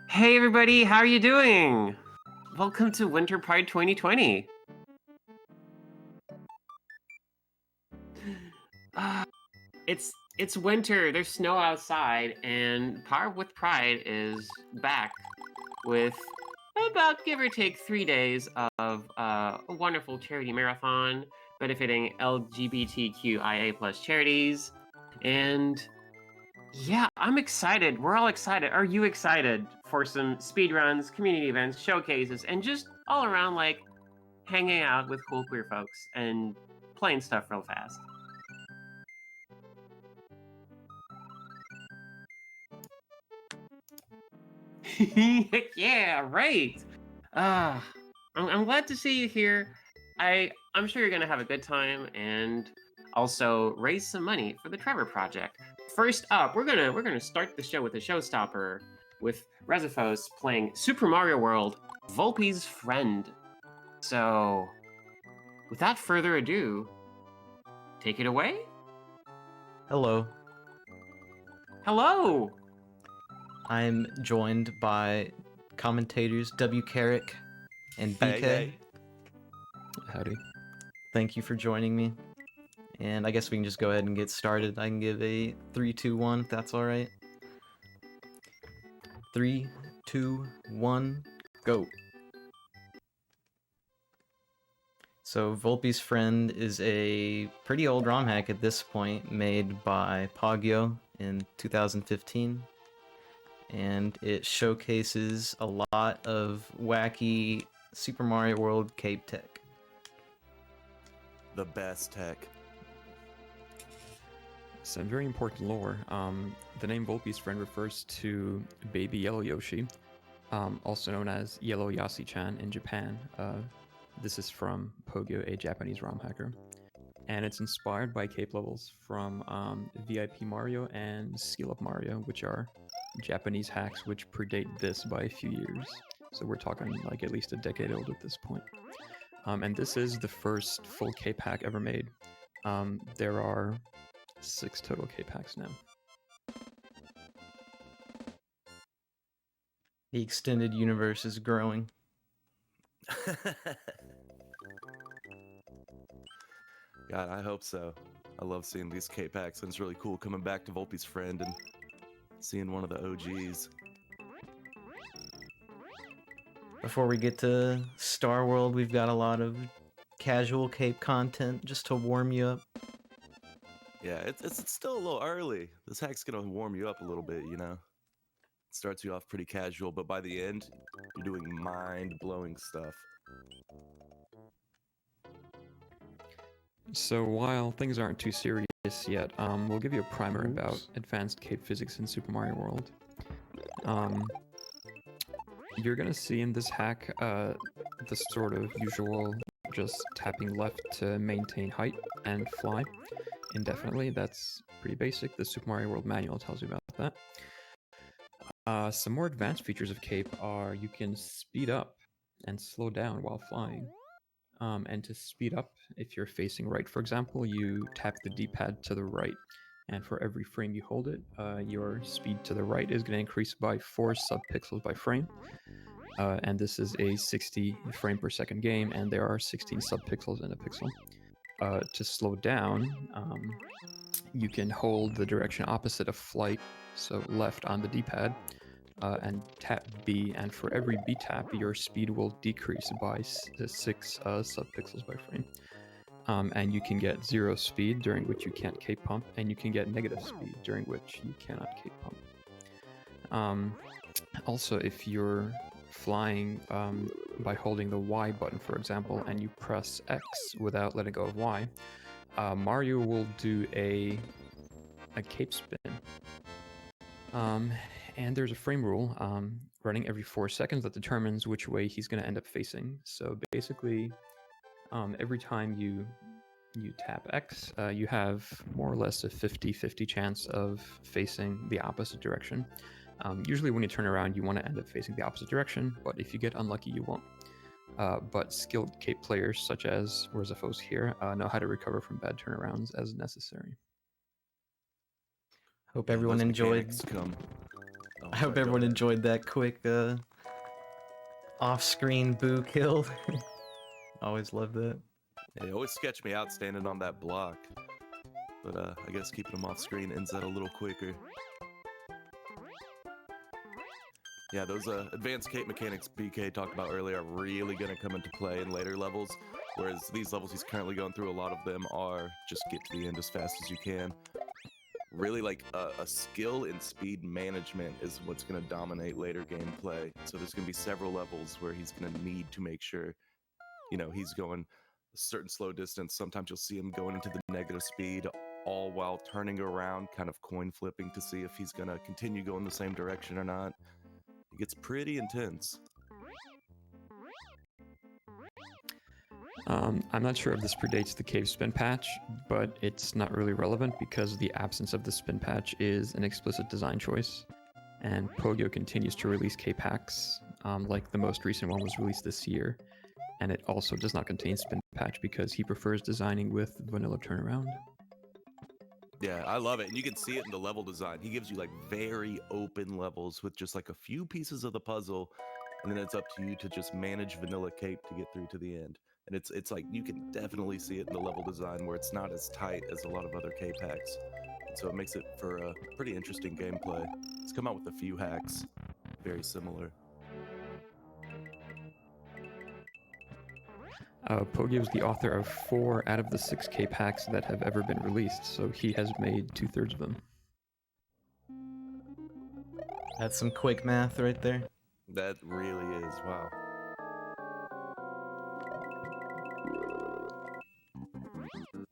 Hey everybody, how are you doing? Welcome to Winter Pride 2020. Ah, it's winter, there's snow outside, and Par with Pride is back with about give or take 3 days of a wonderful charity marathon benefiting LGBTQIA plus charities. And yeah, I'm excited. We're all excited. Are you excited for some speedruns, community events, showcases, and just all around like hanging out with cool queer folks and playing stuff real fast? Yeah, right. Ah, I'm glad to see you here. I'm sure you're gonna have a good time and also raise some money for the Trevor Project. First up, we're gonna start the show with a showstopper with rezephos playing Super Mario World, Volpey's Friend. So, without further ado, take it away. Hello, Hello. I'm joined by commentators W. Carrick and BK. Hey. Howdy. Thank you for joining me. And I guess we can just go ahead and get started. I can give a 3, 2, 1 if that's alright. 3, 2, 1, go. So Volpey's Friend is a pretty old ROM hack at this point, made by Pogyo in 2015. And it showcases a lot of wacky Super Mario World cape tech. The best tech. Some very important lore. The name Volpey's Friend refers to Baby Yellow Yoshi, also known as Yellow Yasi-chan in Japan. This is from Pogyo, a Japanese ROM hacker. And it's inspired by cape levels from VIP Mario and Skill Up Mario, which are Japanese hacks which predate this by a few years. So we're talking like at least a decade old at this point. And this is the first full cape hack ever made. There are 6 total cape hacks now. The extended universe is growing. God, I hope so. I love seeing these cape hacks, and it's really cool coming back to Volpey's Friend and seeing one of the OGs. Before we get to Star World, we've got a lot of casual cape content just to warm you up. Yeah, it's still a little early. This hack's gonna warm you up a little bit, you know? It starts you off pretty casual, but by the end, you're doing mind-blowing stuff. So while things aren't too serious yet, we'll give you a primer about advanced cape physics in Super Mario World. You're gonna see in this hack the sort of usual just tapping left to maintain height and fly indefinitely. That's pretty basic. The Super Mario World manual tells you about that. Some more advanced features of cape are you can speed up and slow down while flying. And to speed up, if you're facing right, for example, you tap the D-pad to the right, and for every frame you hold it, your speed to the right is going to increase by 4 sub-pixels by frame. And this is a 60 frame per second game, and there are 16 sub-pixels in a pixel. To slow down, you can hold the direction opposite of flight, so left on the D-pad, and tap B, and for every B tap, your speed will decrease by 6 sub-pixels by frame. And you can get 0 speed, during which you can't cape pump, and you can get negative speed, during which you cannot cape pump. Also, if you're flying by holding the Y button, for example, and you press X without letting go of Y, Mario will do a cape spin. And there's a frame rule running every 4 seconds that determines which way he's going to end up facing. So basically, every time you tap X, you have more or less a 50-50 chance of facing the opposite direction. Usually when you turn around, you want to end up facing the opposite direction, but if you get unlucky, you won't. But skilled cape players, such as rezephos here, know how to recover from bad turnarounds as necessary. Hope everyone enjoyed. Oh I hope my everyone God. enjoyed that quick off-screen boo kill. Always love that. They always sketch me out standing on that block. But I guess keeping them off screen ends that a little quicker. Yeah, those advanced cape mechanics BK talked about earlier are really going to come into play in later levels. Whereas these levels he's currently going through, a lot of them are just get to the end as fast as you can. Really, like a skill in speed management is what's going to dominate later gameplay. So there's going to be several levels where he's going to need to make sure, you know, he's going a certain slow distance. Sometimes you'll see him going into the negative speed, all while turning around, kind of coin flipping to see if he's going to continue going the same direction or not. It gets pretty intense. I'm not sure if this predates the cave spin patch, but it's not really relevant because the absence of the spin patch is an explicit design choice. And Pogo continues to release cave packs, like the most recent one was released this year. And it also does not contain spin patch because he prefers designing with vanilla turnaround. Yeah, I love it. And you can see it in the level design. He gives you like very open levels with just like a few pieces of the puzzle. And then it's up to you to just manage vanilla cape to get through to the end. And it's like you can definitely see it in the level design where it's not as tight as a lot of other cape hacks. And so it makes it for a pretty interesting gameplay. It's come out with a few hacks very similar. Pogi is the author of 4 out of the 6 cape hacks that have ever been released, so he has made 2/3 of them. That's some quick math right there. That really is. Wow.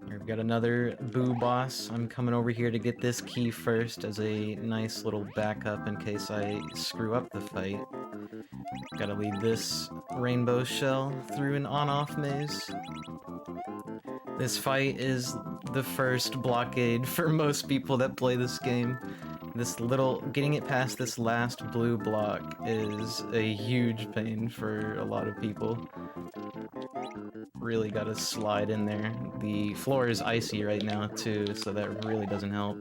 We've got another boo boss. I'm coming over here to get this key first as a nice little backup in case I screw up the fight. Gotta lead this rainbow shell through an on-off maze. This fight is the first blockade for most people that play this game. Getting it past this last blue block is a huge pain for a lot of people. Really gotta slide in there. The floor is icy right now too, so that really doesn't help.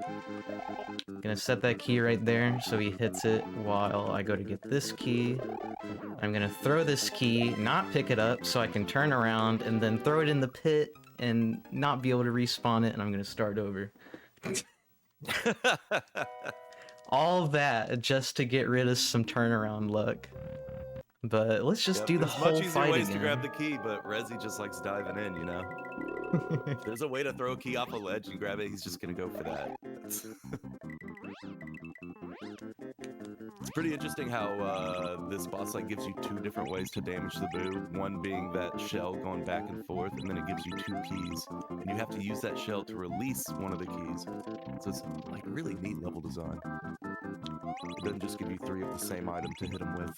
Gonna set that key right there so he hits it while I go to get this key. I'm gonna throw this key, not pick it up so I can turn around and then throw it in the pit and not be able to respawn it, and I'm gonna start over. All that just to get rid of some turnaround luck. But let's just do the there's whole much easier fight ways again. to grab the key, but Rezi just likes diving in, you know? If there's a way to throw a key off a ledge and grab it, he's just gonna go for that. It's pretty interesting how this boss like gives you 2 different ways to damage the boo. One being that shell going back and forth, and then it gives you 2 keys, and you have to use that shell to release one of the keys. So it's like really neat level design. It doesn't just give you 3 of the same item to hit him with.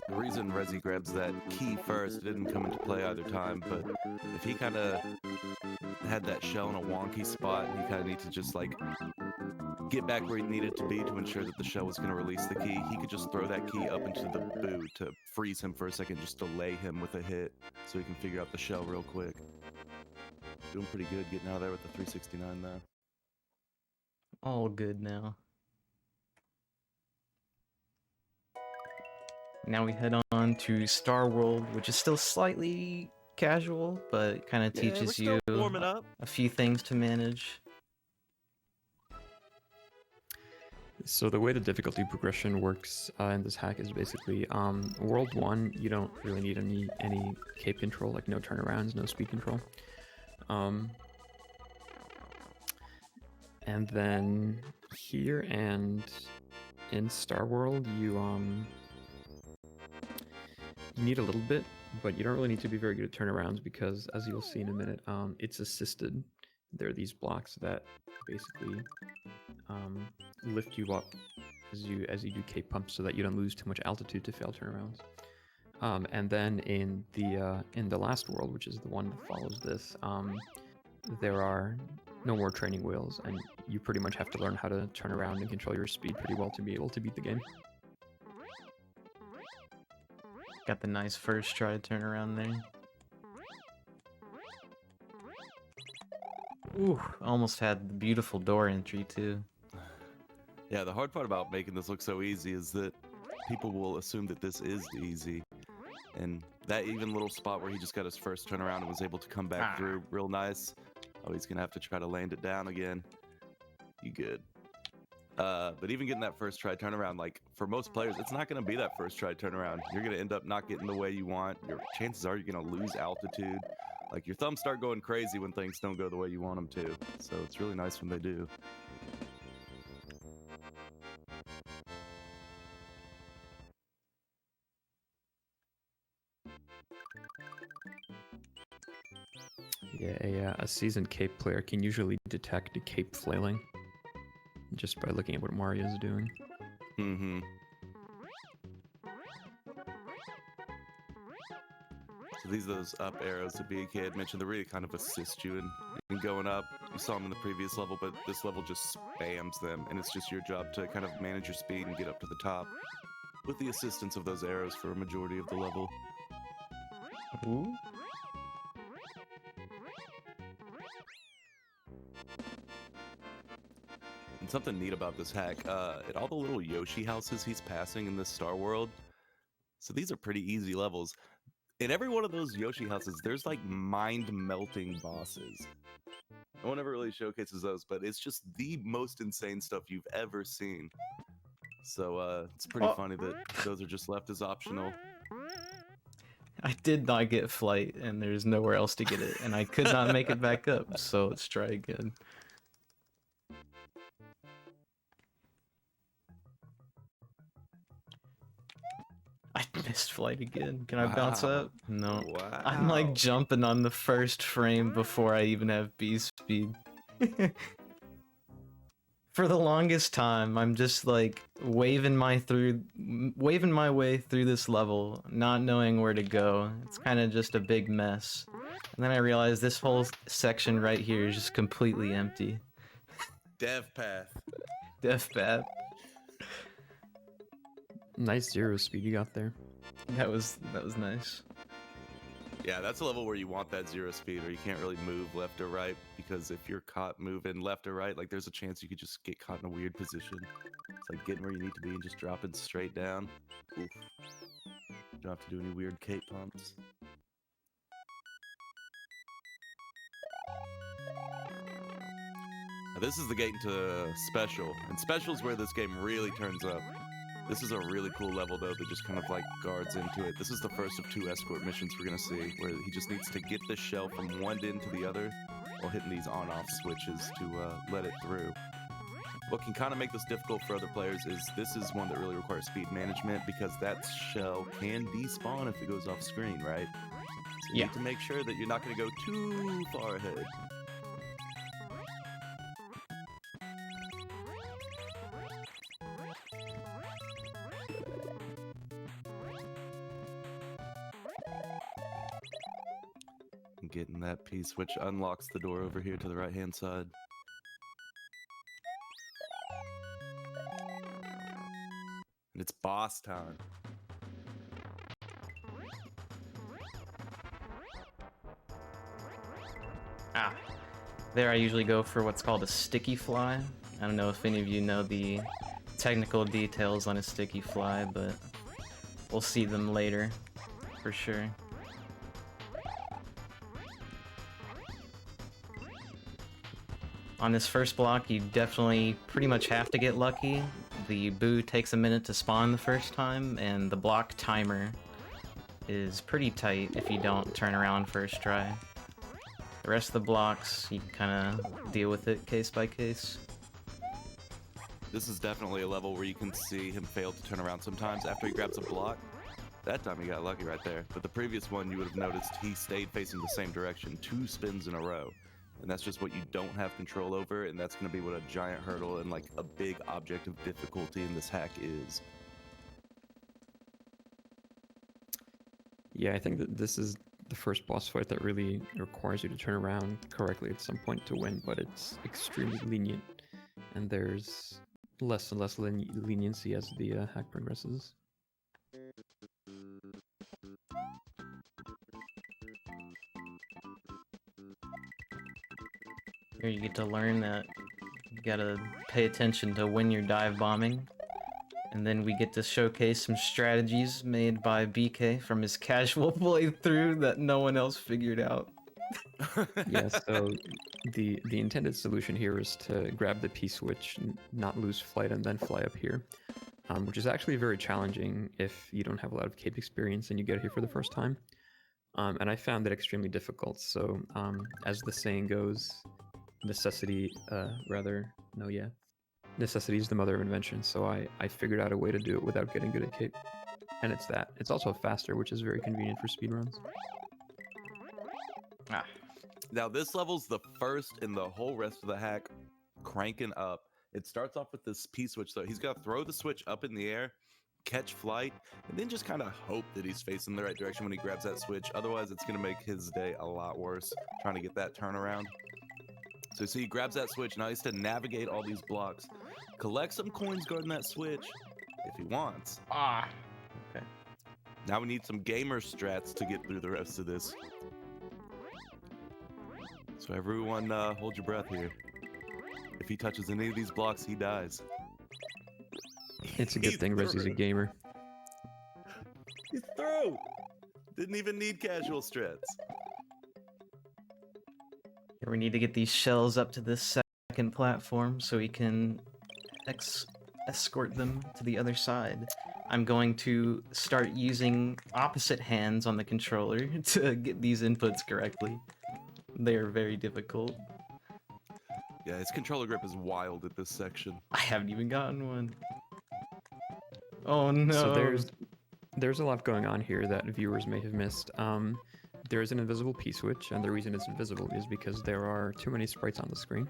The reason Rezi grabs that key first didn't come into play either time, but if he kind of had that shell in a wonky spot, and he kind of needs to just like get back where he needed to be to ensure that the shell was going to release the key, he could just throw that key up into the boo to freeze him for a second, just delay him with a hit so he can figure out the shell real quick. Doing pretty good getting out of there with the 369 there. All good now. Now we head on to Star World, which is still slightly casual, but it kind of teaches you warming up. a few things to manage. So the way the difficulty progression works in this hack is basically World 1, you don't really need any cape control, like no turnarounds, no speed control. And then here and in Star World, you need a little bit, but you don't really need to be very good at turnarounds because, as you'll see in a minute, it's assisted. There are these blocks that basically lift you up as you do cape pumps so that you don't lose too much altitude to fail turnarounds. And then in the last world, which is the one that follows this, there are no more training wheels, and you pretty much have to learn how to turn around and control your speed pretty well to be able to beat the game. Got the nice first try turnaround there. Ooh, almost had the beautiful door entry too. Yeah, the hard part about making this look so easy is that people will assume that this is easy. And that even little spot where he just got his first turnaround and was able to come back through real nice. Oh, he's gonna have to try to land it down again. You good. But even getting that first try turnaround, like for most players, it's not gonna be that first try turnaround. You're gonna end up not getting the way you want. Your chances are you're gonna lose altitude. Like your thumbs start going crazy when things don't go the way you want them to. So it's really nice when they do. Yeah, a seasoned cape player can usually detect a cape flailing just by looking at what Mario's doing. Mm-hmm. So these are those up arrows that BK had mentioned. They really kind of assist you in going up. You saw them in the previous level, but this level just spams them, and it's just your job to kind of manage your speed and get up to the top with the assistance of those arrows for a majority of the level. Ooh. And something neat about this hack, at all the little Yoshi houses he's passing in this Star World, so these are pretty easy levels. In every one of those Yoshi houses, there's like mind-melting bosses. No one ever really showcases those, but it's just the most insane stuff you've ever seen. So it's pretty funny that those are just left as optional. I did not get flight, and there's nowhere else to get it, and I could not make it back up, so let's try again. I missed flight again. Can I bounce Wow. up? No. Wow. I'm like jumping on the first frame before I even have B speed. For the longest time, I'm just like waving my way through this level, not knowing where to go. It's kind of just a big mess. And then I realized this whole section right here is just completely empty. Dev path. Death path. Nice 0 speed you got there. That was nice. Yeah, that's a level where you want that 0 speed, or you can't really move left or right, because if you're caught moving left or right, like there's a chance you could just get caught in a weird position. It's like getting where you need to be and just dropping straight down. Oof. You don't have to do any weird cape pumps. Now, this is the gate into special, and special is where this game really turns up. This is a really cool level, though, that just kind of like guards into it. This is the first of 2 escort missions we're gonna see, where he just needs to get the shell from one end to the other while hitting these on-off switches to let it through. What can kind of make this difficult for other players is this is one that really requires speed management, because that shell can despawn if it goes off screen, right? So you need to make sure that you're not going to go too far ahead. And getting that piece, which unlocks the door over here to the right-hand side. And it's boss time. There I usually go for what's called a sticky fly. I don't know if any of you know the technical details on a sticky fly, but we'll see them later, for sure. On this first block, you definitely pretty much have to get lucky. The boo takes a minute to spawn the first time, and the block timer is pretty tight if you don't turn around first try. The rest of the blocks, you can kind of deal with it case by case. This is definitely a level where you can see him fail to turn around sometimes after he grabs a block. That time he got lucky right there. But the previous one, you would have noticed he stayed facing the same direction 2 spins in a row. And that's just what you don't have control over, and that's going to be what a giant hurdle and like a big object of difficulty in this hack is. Yeah, I think that this is the first boss fight that really requires you to turn around correctly at some point to win, but it's extremely lenient, and there's less and less leniency as the hack progresses. Here you get to learn that you gotta pay attention to when you're dive bombing. And then we get to showcase some strategies made by BK from his casual playthrough that no one else figured out. Yeah, so the intended solution here is to grab the P-switch, not lose flight, and then fly up here, which is actually very challenging if you don't have a lot of cape experience and you get here for the first time. And I found it extremely difficult. So as the saying goes, necessity is the mother of invention. So I figured out a way to do it without getting good at cape. And it's that. It's also faster, which is very convenient for speedruns. Ah. Now this level's the first in the whole rest of the hack cranking up. It starts off with this P-switch, though. He's got to throw the switch up in the air, catch flight, and then just kind of hope that he's facing the right direction when he grabs that switch. Otherwise, it's going to make his day a lot worse trying to get that turnaround. So see, he grabs that switch. Now he has to navigate all these blocks, collect some coins guarding that switch if he wants. Ah. Okay. Now we need some gamer strats to get through the rest of this. So everyone hold your breath here. If he touches any of these blocks, he dies. It's a good He's thing Rezi's a through. gamer. He's through! Didn't even need casual strats. Here we need to get these shells up to this second platform so we can escort them to the other side. I'm going to start using opposite hands on the controller to get these inputs correctly. They are very difficult. Yeah, his controller grip is wild at this section. I haven't even gotten one. Oh no. So there's a lot going on here that viewers may have missed. There is an invisible P-switch, and the reason it's invisible is because there are too many sprites on the screen,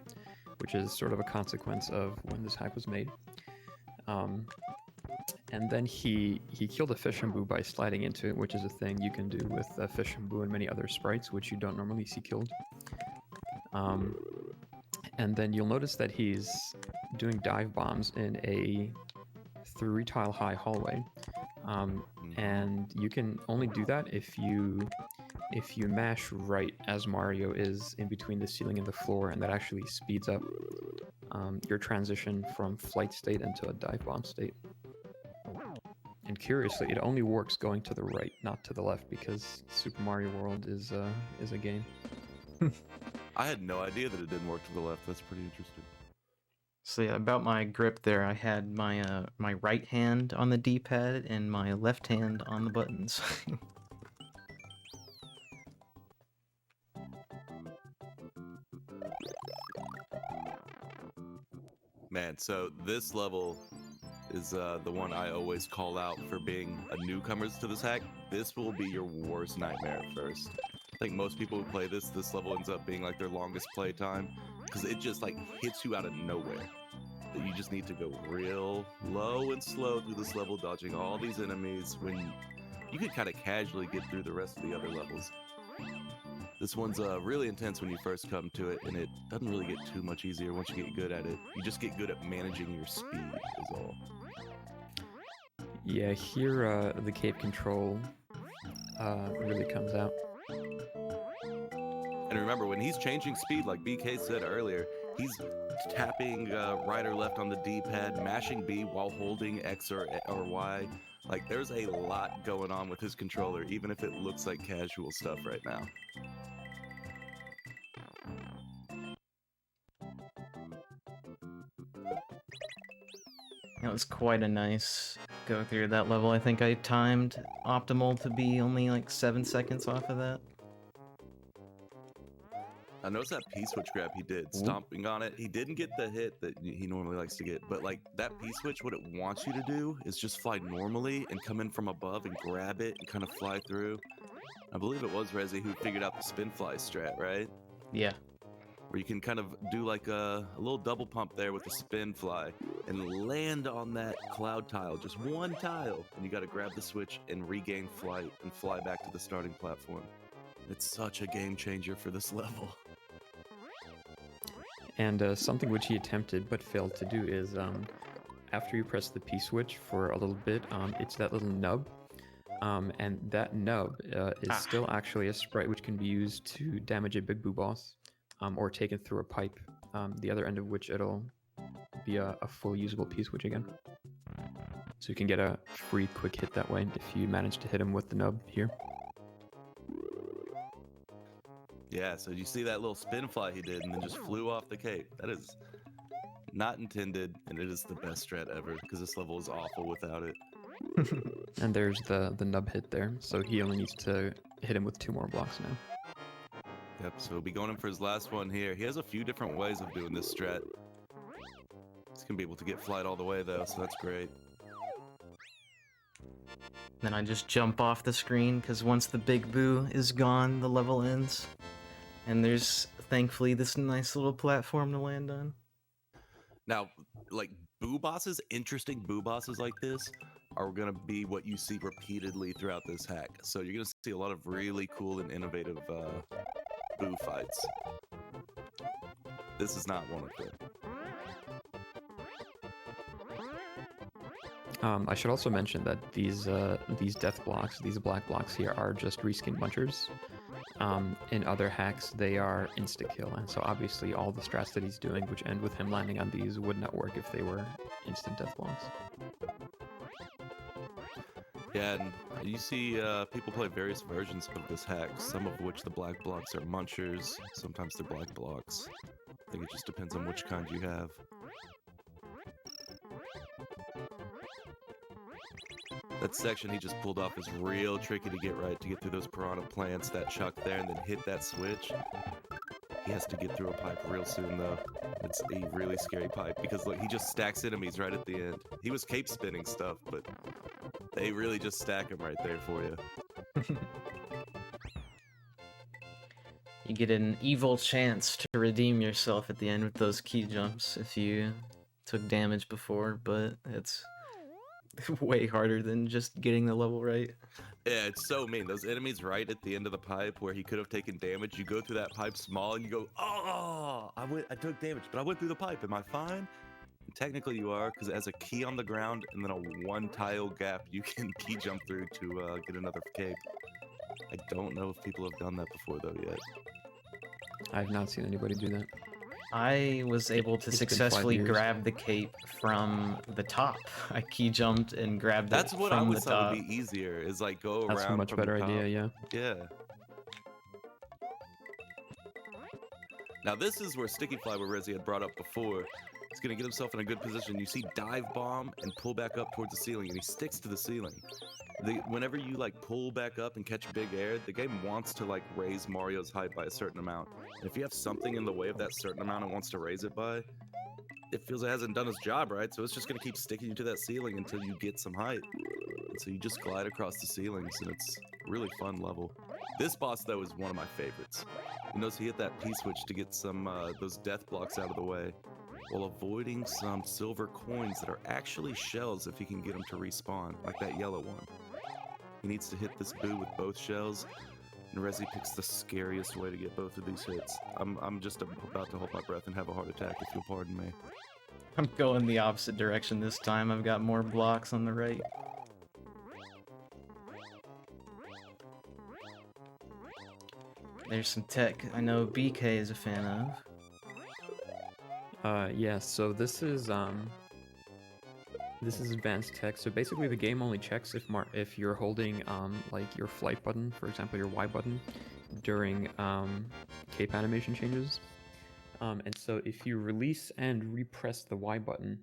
which is sort of a consequence of when this hack was made. And then he killed a fish and boo by sliding into it, which is a thing you can do with a fish and boo and many other sprites, which you don't normally see killed. And then you'll notice that he's doing dive bombs in a 3-tile high hallway. And you can only do that if you mash right as Mario is in between the ceiling and the floor, and that actually speeds up your transition from flight state into a dive bomb state. And curiously, it only works going to the right, not to the left, because Super Mario World is a game. I had no idea that it didn't work to the left. That's pretty interesting. So yeah, about my grip there, I had my my right hand on the D-pad and my left hand on the buttons. Man, so this level is the one I always call out for being a newcomer to this hack. This will be your worst nightmare at first. I think most people who play this level ends up being like their longest play time, because it just like hits you out of nowhere. That you just need to go real low and slow through this level, dodging all these enemies, when you could kind of casually get through the rest of the other levels. This one's really intense when you first come to it, and it doesn't really get too much easier once you get good at it. You just get good at managing your speed, is all. Yeah, here the cape control really comes out. And remember, when he's changing speed, like BK said earlier, he's tapping right or left on the D-pad, mashing B while holding X or Y. Like, there's a lot going on with his controller, even if it looks like casual stuff right now. That was quite a nice go through that level. I think I timed optimal to be only like 7 seconds off of that. I noticed that P-switch grab he did, stomping on it. He didn't get the hit that he normally likes to get, but like that P-switch, what it wants you to do is just fly normally and come in from above and grab it and kind of fly through. I believe it was Rezi who figured out the spin fly strat, right? Yeah. Where you can kind of do like a little double pump there with the spin fly and land on that cloud tile, just one tile, and you got to grab the switch and regain flight and fly back to the starting platform. It's such a game changer for this level. And something which he attempted but failed to do is after you press the P switch for a little bit, it's that little nub. And that nub is still actually a sprite which can be used to damage a Big Boo boss. or taken through a pipe, the other end of which it'll be a full usable P-switch again. So you can get a free quick hit that way if you manage to hit him with the nub here. Yeah, so you see that little spin fly he did and then just flew off the cape. That is not intended, and it is the best strat ever, because this level is awful without it. And there's the nub hit there, so he only needs to hit him with 2 more blocks now. Yep, so we'll be going in for his last one here. He has a few different ways of doing this strat. He's going to be able to get flight all the way, though, so that's great. Then I just jump off the screen, because once the big boo is gone, the level ends. And there's, thankfully, this nice little platform to land on. Now, like, boo bosses, interesting boo bosses like this, are going to be what you see repeatedly throughout this hack. So you're going to see a lot of really cool and innovative boo fights. This is not one of them. I should also mention that these death blocks, these black blocks here, are just reskin munchers. In other hacks, they are insta-kill, and so obviously all the strats that he's doing, which end with him landing on these, would not work if they were instant death blocks. Yeah, and you see people play various versions of this hack, some of which the black blocks are munchers, sometimes they're black blocks. I think it just depends on which kind you have. That section he just pulled off is real tricky to get right, to get through those piranha plants, that chuck there, and then hit that switch. He has to get through a pipe real soon, though. It's a really scary pipe, because look, he just stacks enemies right at the end. He was cape spinning stuff, but they really just stack them right there for you. You get an evil chance to redeem yourself at the end with those key jumps if you took damage before, but it's way harder than just getting the level right. Yeah, it's so mean. Those enemies right at the end of the pipe where he could have taken damage, you go through that pipe small and you go, oh, I took damage, but I went through the pipe. Am I fine? And technically you are, because it has a key on the ground and then a 1 tile gap you can key jump through to get another cape. I don't know if people have done that before, though, yet. I have not seen anybody do that. I was able to It's been 5 successfully years. grab the cape from the top. I key jumped and grabbed That's it what I from the always thought top. would be easier, is like go around. That's a much from better the top. idea, yeah. Yeah. Now this is where Sticky Fly, where Rezi had brought up before, he's gonna get himself in a good position. You see dive bomb and pull back up towards the ceiling, and he sticks to the ceiling. Whenever you like pull back up and catch big air, the game wants to like raise Mario's height by a certain amount. And if you have something in the way of that certain amount it wants to raise it by, it feels it hasn't done its job right, so it's just gonna keep sticking you to that ceiling until you get some height. And so you just glide across the ceilings, and it's a really fun level. This boss though is one of my favorites. You notice he hit that P-switch to get some those death blocks out of the way, while avoiding some silver coins that are actually shells if he can get them to respawn, like that yellow one. He needs to hit this boo with both shells, and Rezi picks the scariest way to get both of these hits. I'm just about to hold my breath and have a heart attack, if you'll pardon me. I'm going the opposite direction this time. I've got more blocks on the right. There's some tech I know BK is a fan of. Yeah, so this is advanced tech. So basically the game only checks if you're holding like your flight button, for example your Y button, during cape animation changes. And so if you release and repress the Y button,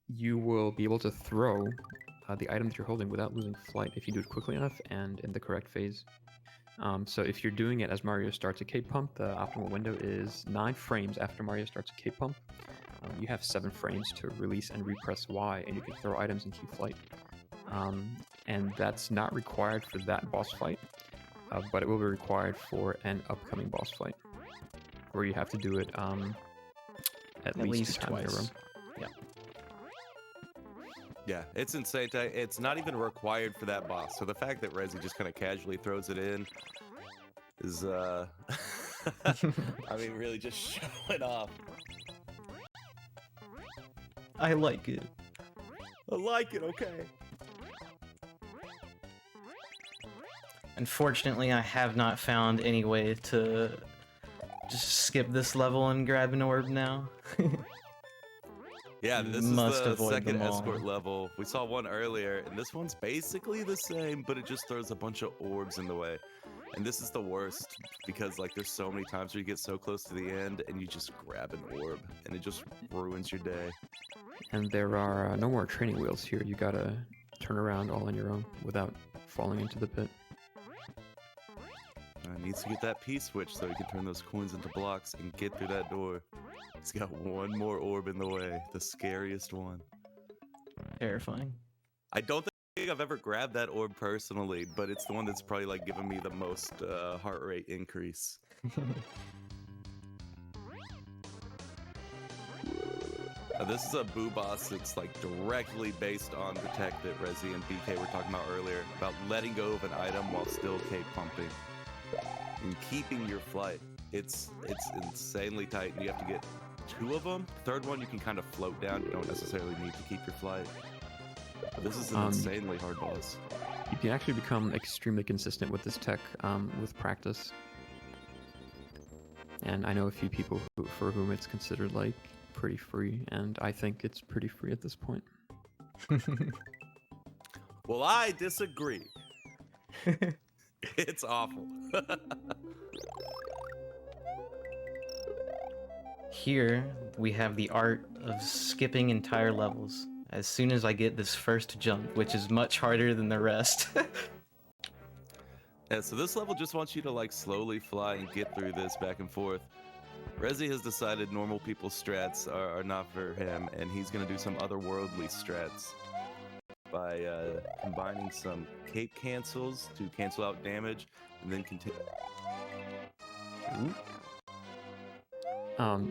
you will be able to throw the item that you're holding without losing flight if you do it quickly enough and in the correct phase. So if you're doing it as Mario starts a cape pump, the optimal window is 9 frames after Mario starts a cape pump. You have 7 frames to release and repress Y, and you can throw items and keep flight. And that's not required for that boss fight, but it will be required for an upcoming boss fight, where you have to do it at least 2 times in a row. twice. Yeah. Yeah, it's insane. It's not even required for that boss. So the fact that Rezi just kind of casually throws it in is, I mean, really just showing off. I like it. I like it, okay. Unfortunately, I have not found any way to just skip this level and grab an orb now. Yeah, this Must is the avoid second them all. escort level. We saw one earlier, and this one's basically the same, but it just throws a bunch of orbs in the way. And this is the worst because like there's so many times where you get so close to the end and you just grab an orb and it just ruins your day. And there are no more training wheels here. You gotta turn around all on your own without falling into the pit. Needs to get that P-switch so he can turn those coins into blocks and get through that door. He's got one more orb in the way, the scariest one. Terrifying. I don't think I've ever grabbed that orb personally, but it's the one that's probably like given me the most heart rate increase. This is a boo boss that's like directly based on the tech that Rezi and BK were talking about earlier, about letting go of an item while still cape pumping and keeping your flight. It's insanely tight, and you have to get 2 of them. Third one you can kind of float down. You don't necessarily need to keep your flight. But this is an insanely hard boss. You can actually become extremely consistent with this tech with practice. And I know a few people for whom it's considered like pretty free, and I think it's pretty free at this point. Well, I disagree. It's awful. Here, we have the art of skipping entire levels as soon as I get this first jump, which is much harder than the rest. Yeah, so this level just wants you to like slowly fly and get through this back and forth. Rezi has decided normal people's strats are not for him, and he's going to do some otherworldly strats by combining some cape cancels to cancel out damage, and then continue.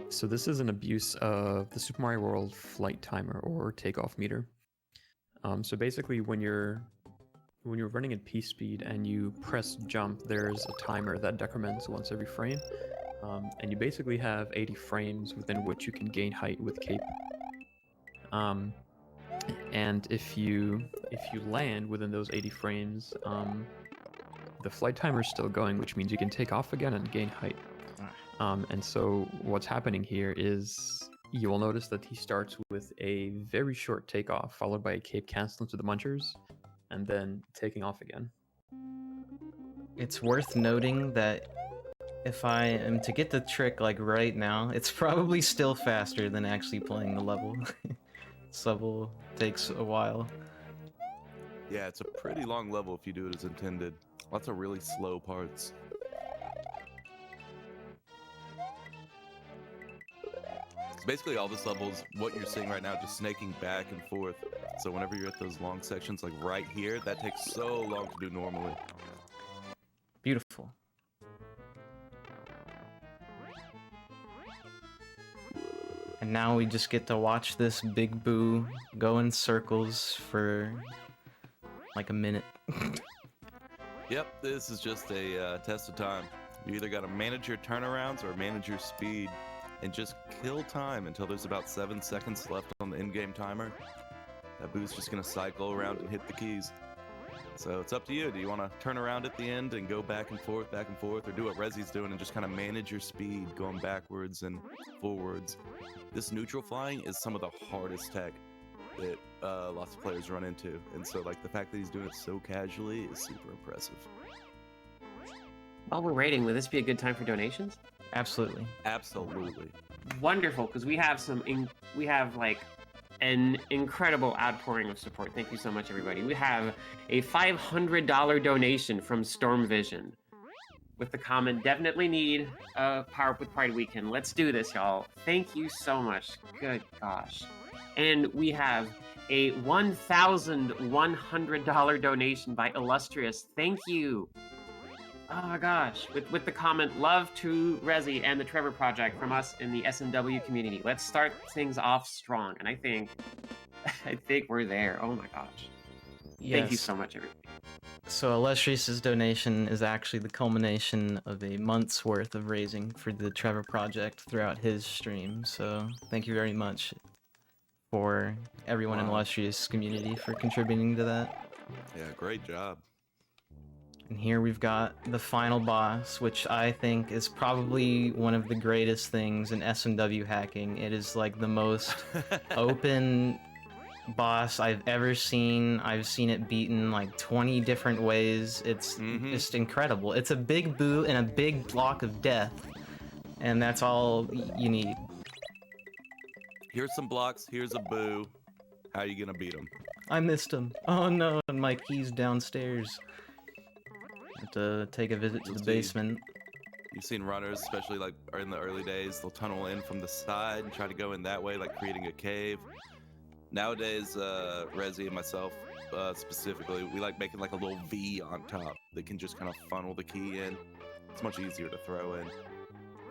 So this is an abuse of the Super Mario World flight timer or takeoff meter. So basically, when you're running at P speed and you press jump, there's a timer that decrements once every frame, and you basically have 80 frames within which you can gain height with cape. And if you land within those 80 frames, the flight timer is still going, which means you can take off again and gain height. And so what's happening here is you will notice that he starts with a very short takeoff, followed by a cape cancel into the munchers, and then taking off again. It's worth noting that if I am to get the trick like right now, it's probably still faster than actually playing the level. This level takes a while. Yeah, it's a pretty long level if you do it as intended. Lots of really slow parts. So basically all this level is what you're seeing right now, just snaking back and forth. So whenever you're at those long sections like right here, that takes so long to do normally. Beautiful. And now we just get to watch this big boo go in circles for like a minute. Yep, this is just a test of time. You either got to manage your turnarounds or manage your speed and just kill time until there's about 7 seconds left on the in-game timer. That boo's just going to cycle around and hit the keys. So it's up to you. Do you want to turn around at the end and go back and forth, or do what Rezi's doing and just kind of manage your speed going backwards and forwards? This neutral flying is some of the hardest tech that lots of players run into, and so like the fact that he's doing it so casually is super impressive. While we're waiting, would this be a good time for donations? Absolutely. Absolutely. Wonderful, because we have we have like an incredible outpouring of support. Thank you so much, everybody. We have a $500 donation from Storm Vision with the comment, definitely need a Power Up with Pride weekend. Let's do this, y'all. Thank you so much. Good gosh. And we have a $1,100 donation by Illustrious. Thank you. Oh my gosh. With the comment, love to Rezi and the Trevor Project from us in the SNW community. Let's start things off strong. And I think we're there. Oh my gosh. Yes. Thank you so much, everybody. So Illustrious's donation is actually the culmination of a month's worth of raising for the Trevor Project throughout his stream. So thank you very much for everyone in Illustrious community for contributing to that. Yeah, great job. And here we've got the final boss, which I think is probably one of the greatest things in SMW hacking. It is like the most open boss I've ever seen. I've seen it beaten like 20 different ways. It's just incredible. It's a big boo and a big block of death, and that's all you need. Here's some blocks. Here's a boo. How you gonna beat him? I missed him. Oh no, and my key's downstairs. Have to take a visit to the basement. You've seen runners, especially like in the early days, they'll tunnel in from the side and try to go in that way, like creating a cave. Nowadays, Rezi and myself specifically, we like making like a little V on top that can just kind of funnel the key in. It's much easier to throw in.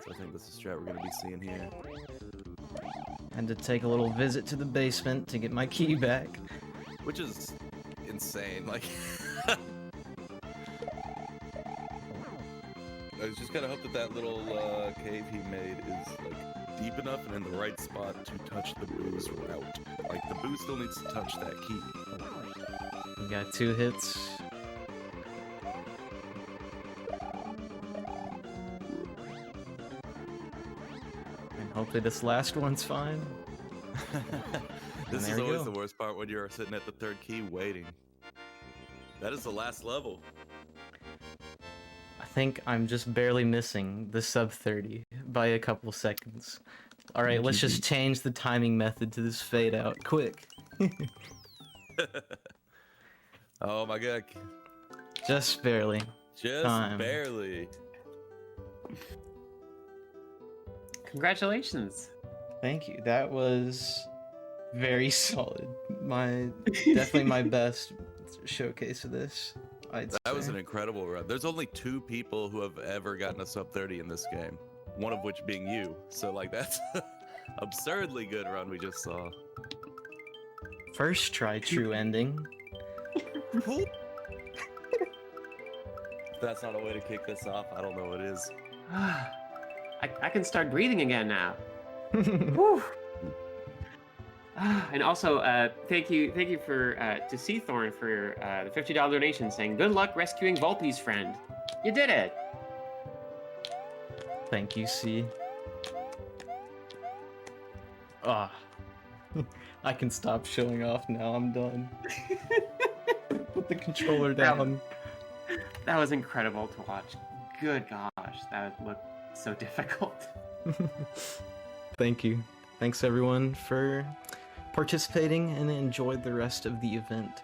So I think this is the strat we're going to be seeing here. Had to take a little visit to the basement to get my key back. Which is insane. Like, I just gotta hope that little cave he made is like deep enough and in the right spot to touch the boo's route. Like the boo still needs to touch that key. We got 2 hits. And hopefully this last one's fine. This there is we always go. the worst part when you're sitting at the 3rd key waiting. That is the last level. I think I'm just barely missing the sub 30 by a couple seconds. Alright, let's just change the timing method to this fade out. Quick. Oh my god. Just barely. Just Time. barely. Congratulations. Thank you. That was very solid. Definitely my best showcase of this. That was an incredible run. There's only 2 people who have ever gotten a sub 30 in this game. One of which being you. So like that's absurdly good run we just saw. First try true ending. If that's not a way to kick this off, I don't know what is. I can start breathing again now. Whew. And also, thank you for to Seathorn for the $50 donation, saying good luck rescuing Volpey's friend. You did it. Thank you, C. Ah, I can stop showing off now. I'm done. Put the controller down. That was incredible to watch. Good gosh, that looked so difficult. Thank you. Thanks everyone for participating, and enjoy the rest of the event.